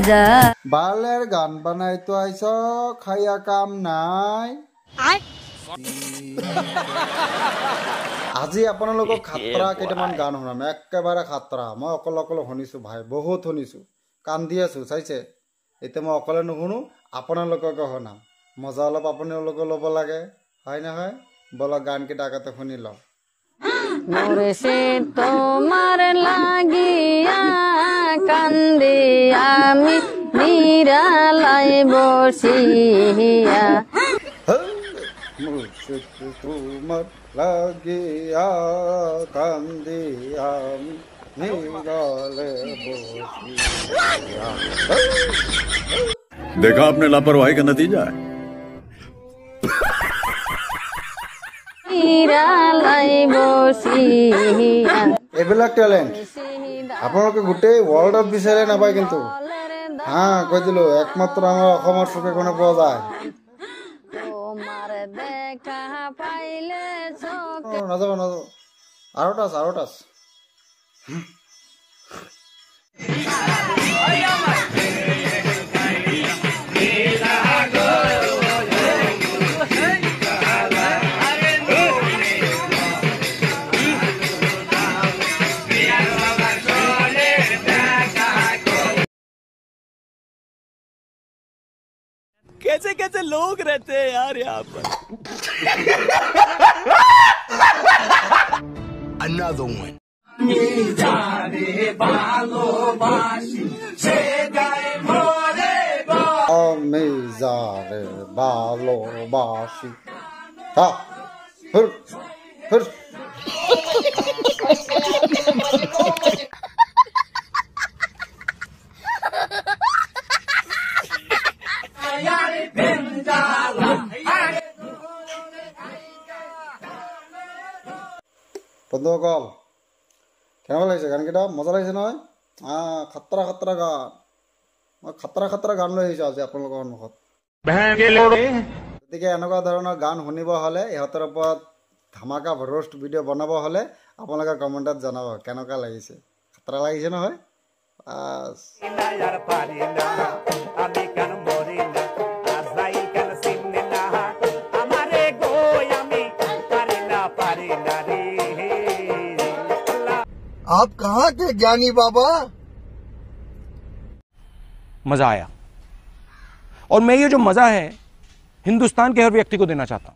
যায়। বালেৰ গান বানাই তো আইছ, খাইয়া কাম নাই। আজি আপোনালোকক খাতৰা কেইটামান গান শুনাম, একেবাৰে খাতৰা। মই অকলে অকলে শুনিছোঁ ভাই, বহুত শুনিছোঁ, কান্দি আছোঁ চাইছে। এতিয়া মই অকলে নুশুনো, আপোনালোককে শুনাম। মজা অলপ আপোনালোকে ল'ব লাগে, হয় নহয়? বলক গানকেইটা আগতে শুনি লওঁ। মরেছে তোমার লাগিয়া কান্দে আমি নিরালাই বসিয়া। তোমার লাগিয়া কান্দি আমি নিরালে বসিয়া। देखा आपने लापरवाही का नतीजा है। এইবিলাক টেলেণ্ট আপোনালোকে গোটেই ৱৰ্ল্ডত বিচাৰে নাপায় কিন্তু। হা কৈ দিলোঁ, একমাত্ৰ আমাৰ অসমৰ চুকে কোণে পোৱা যায়। নাযাব নাযাব, আৰু এটা আছে, আৰু এটা আছে। कैसे कैसे लोग रहते हैं यार यहाँ पर। Another one. আমি যারে ভালোবাসি। হা হুর হুর। বন্ধুসকল কেনেকুৱা লাগিছে গানকেইটা? মজা লাগিছে নহয়? খাতৰা খাতৰা গান, মই খাতৰা খাতৰা গান লৈ আহিছোঁ আজি আপোনালোকৰ সন্মুখত। গতিকে এনেকুৱা ধৰণৰ গান শুনিব হ'লে, ইহঁতৰ ওপৰত ধামাকা ৰ'ষ্ট ভিডিঅ' বনাব হ'লে আপোনালোকে কমেণ্টত জনাব কেনেকুৱা লাগিছে। খাতৰা লাগিছে নহয়? आप कहाँ थे ज्ञानी बाबा? मजा आया, और मैं ये जो मजा है हिंदुस्तान के हर व्यक्ति को देना चाहता हूं।